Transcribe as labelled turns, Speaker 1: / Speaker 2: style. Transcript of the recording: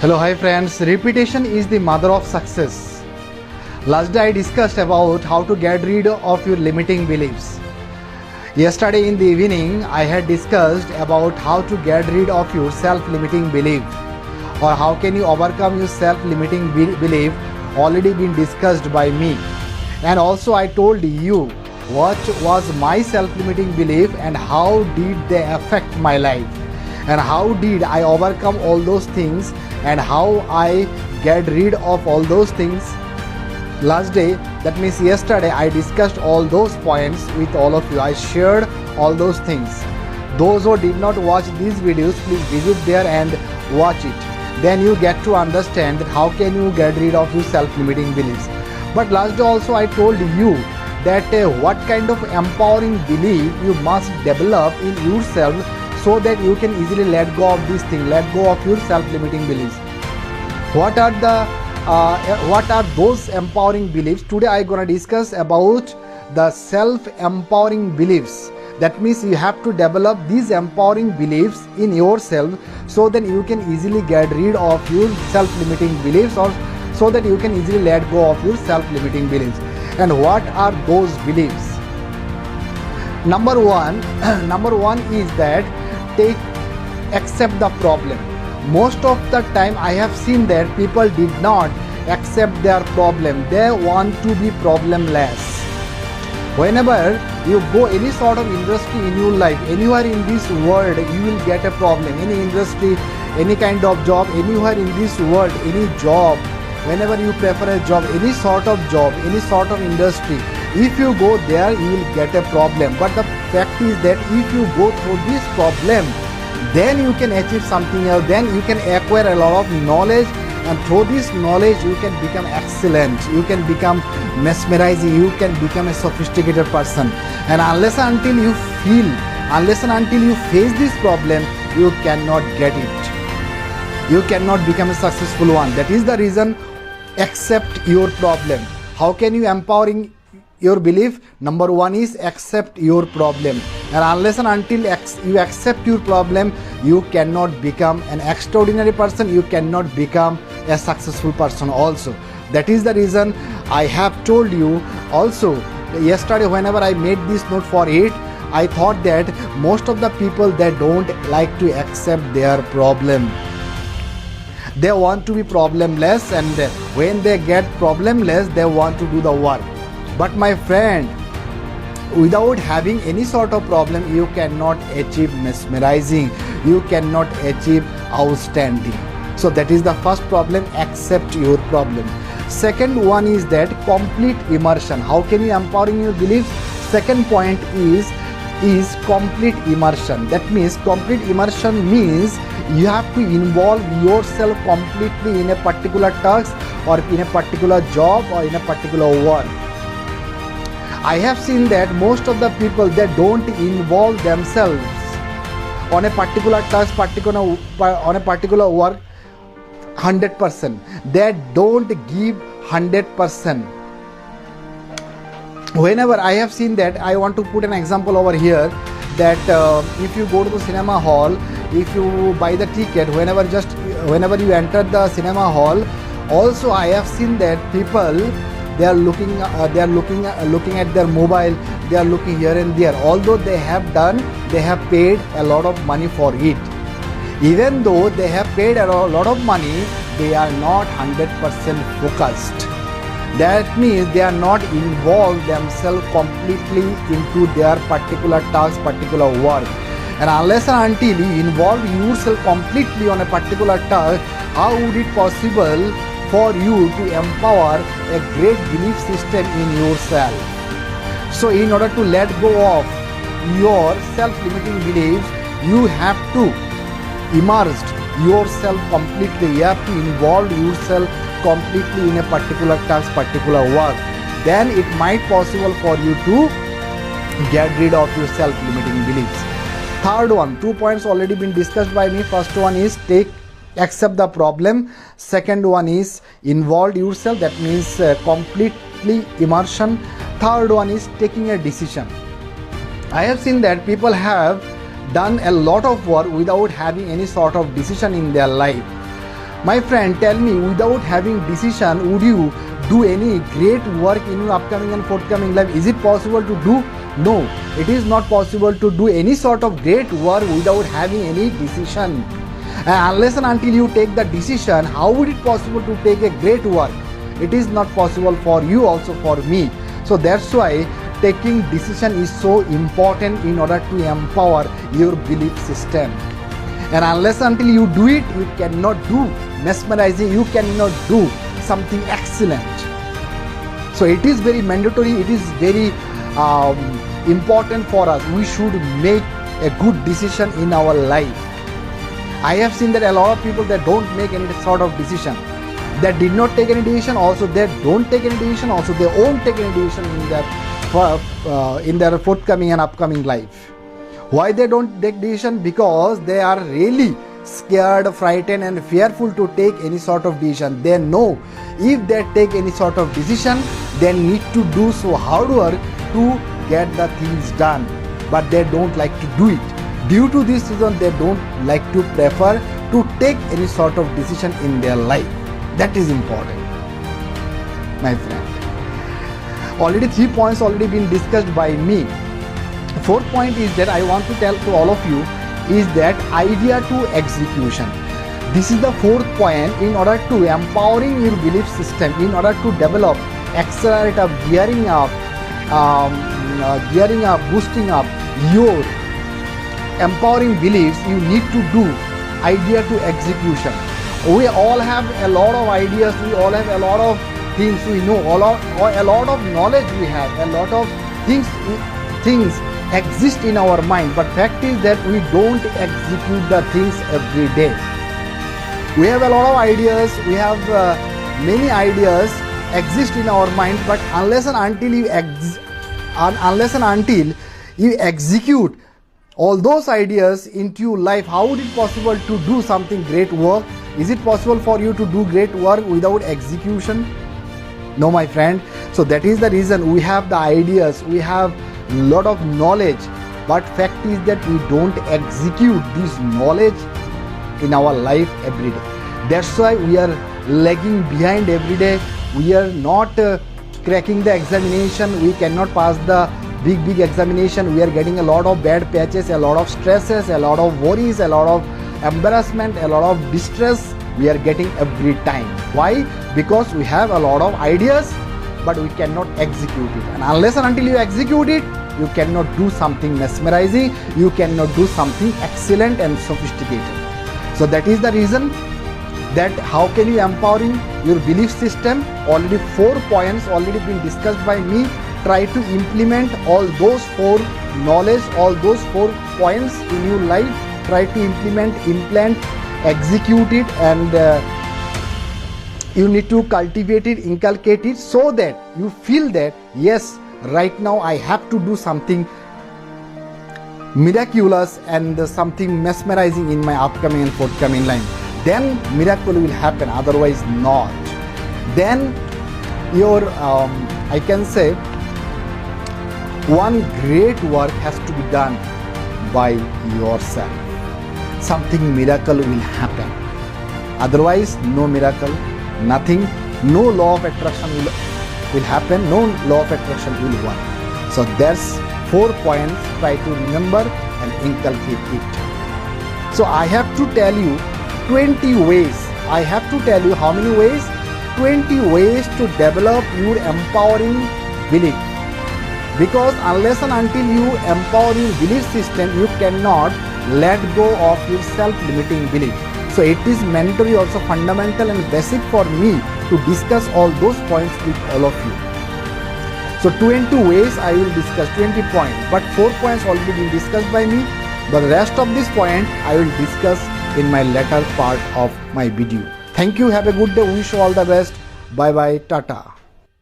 Speaker 1: Hello, hi friends. Repetition is the mother of success. Last day I discussed about how to get rid of your limiting beliefs. Yesterday in the evening I had discussed about how to get rid of your self-limiting belief, or how can you overcome your self-limiting belief, already been discussed by me. And also I told you what was my self-limiting belief and how did they affect my life, and how did I overcome all those things, and how I get rid of all those things. Last day, that means yesterday, I discussed all those points with all of you. I shared all those things. Those who did not watch these videos, please visit there and watch it. Then you get to understand that how can you get rid of your self-limiting beliefs. But last day also I told you that what kind of empowering belief you must develop in yourself, so that you can easily let go of this thing, let go of your self-limiting beliefs. What are those empowering beliefs? Today I gonna discuss about the self-empowering beliefs. That means you have to develop these empowering beliefs in yourself, so that you can easily get rid of your self-limiting beliefs, or so that you can easily let go of your self-limiting beliefs. And what are those beliefs? Number one is that accept the problem. Most of the time I have seen that people did not accept their problem. They want to be problemless. Whenever you go any sort of industry in your life, anywhere in this world, you will get a problem. Any industry, any kind of job, anywhere in this world, any job, whenever you prefer a job, any sort of industry, if you go there, you will get a problem. But the fact is that if you go through this problem, then you can achieve something else, then you can acquire a lot of knowledge, and through this knowledge you can become excellent, you can become mesmerizing, you can become a sophisticated person. And unless and until you face this problem, you cannot get it. You cannot become a successful one. That is the reason, accept your problem. How can you empowering your belief? Number one is accept your problem. And unless and until you accept your problem, you cannot become an extraordinary person, you cannot become a successful person also. That is the reason I have told you also yesterday, whenever I made this note for it, I thought that most of the people, they don't like to accept their problem. They want to be problemless, and when they get problemless, they want to do the work. But my friend, without having any sort of problem, you cannot achieve mesmerizing, you cannot achieve outstanding. So that is the first problem, accept your problem. Second one is that complete immersion. How can you empowering your beliefs? Second point is complete immersion. That means complete immersion means you have to involve yourself completely in a particular task, or in a particular job, or in a particular work. I have seen that most of the people, they don't involve themselves on a particular task, on a particular work 100%. They don't give 100%. Whenever I have seen that, I want to put an example over here, that if you go to the cinema hall, if you buy the ticket, whenever you enter the cinema hall, also I have seen that people, they are looking at their mobile, they are looking here and there. Although they have paid a lot of money for it. Even though they have paid a lot of money, they are not 100% focused. That means they are not involved themselves completely into their particular task, particular work. And unless and until you involve yourself completely on a particular task, how would it possible for you to empower a great belief system in yourself? So in order to let go of your self-limiting beliefs, you have to immerse yourself completely. You have to involve yourself completely in a particular task, particular work. Then it might possible for you to get rid of your self-limiting beliefs. Third one, 2 points already been discussed by me. First one is accept the problem. Second one is involve yourself, that means completely immersion. Third one is taking a decision. I have seen that people have done a lot of work without having any sort of decision in their life. My friend, tell me, without having decision, would you do any great work in your upcoming and forthcoming life? Is it possible to do? No, it is not possible to do any sort of great work without having any decision. And unless and until you take the decision, how would it possible to take a great work? It is not possible for you, also for me. So that's why taking decision is so important in order to empower your belief system. And unless until you do it, you cannot do mesmerizing, you cannot do something excellent. So it is very mandatory, it is very important for us. We should make a good decision in our life. I have seen that a lot of people that don't make any sort of decision, that did not take any decision, also they don't take any decision, also they won't take any decision in their forthcoming and upcoming life. Why they don't take decision? Because they are really scared, frightened and fearful to take any sort of decision. They know if they take any sort of decision, they need to do so hard work to get the things done, but they don't like to do it. Due to this reason, they don't like to prefer to take any sort of decision in their life. That is important, my friend. Already 3 points already been discussed by me. Fourth point is that I want to tell to all of you is that idea to execution. This is the fourth point in order to empowering your belief system, in order to develop, accelerate up, gearing up, boosting up your empowering beliefs. You need to do idea to execution. We all have a lot of ideas, we all have a lot of things we know, a lot of knowledge we have, a lot of things exist in our mind, but fact is that we don't execute the things every day. We have a lot of ideas, we have many ideas exist in our mind, but unless and until you execute all those ideas into your life, how would it possible to do something great work? Is it possible for you to do great work without execution? No, my friend. So that is the reason we have the ideas, we have lot of knowledge, but fact is that we don't execute this knowledge in our life every day. That's why we are lagging behind every day. We are not cracking the examination. We cannot pass the big examination. We are getting a lot of bad patches, a lot of stresses, a lot of worries, a lot of embarrassment, a lot of distress we are getting every time. Why? Because we have a lot of ideas, but we cannot execute it. And unless and until you execute it, you cannot do something mesmerizing, you cannot do something excellent and sophisticated. So that is the reason that how can you empowering your belief system. Already 4 points already been discussed by me. Try to implement all those 4 knowledge, all those 4 points in your life. Try to implant, execute it, and you need to cultivate it, inculcate it, so that you feel that yes, right now I have to do something miraculous and something mesmerizing in my upcoming and forthcoming life. Then miracle will happen, otherwise not. Then your I can say one great work has to be done by yourself. Something miracle will happen, otherwise no miracle, nothing, no law of attraction will happen, no law of attraction will work. So there's 4 points, try to remember and inculcate it. So I have to tell you 20 ways. I have to tell you how many ways? 20 ways to develop your empowering belief. Because unless and until you empower your belief system, you cannot let go of your self-limiting belief. So it is mandatory, also fundamental and basic for me to discuss all those points with all of you. So 22 ways I will discuss, 20 points, but 4 points already been discussed by me. But the rest of this point I will discuss in my later part of my video. Thank you, have a good day, wish you all the best, bye bye, tata.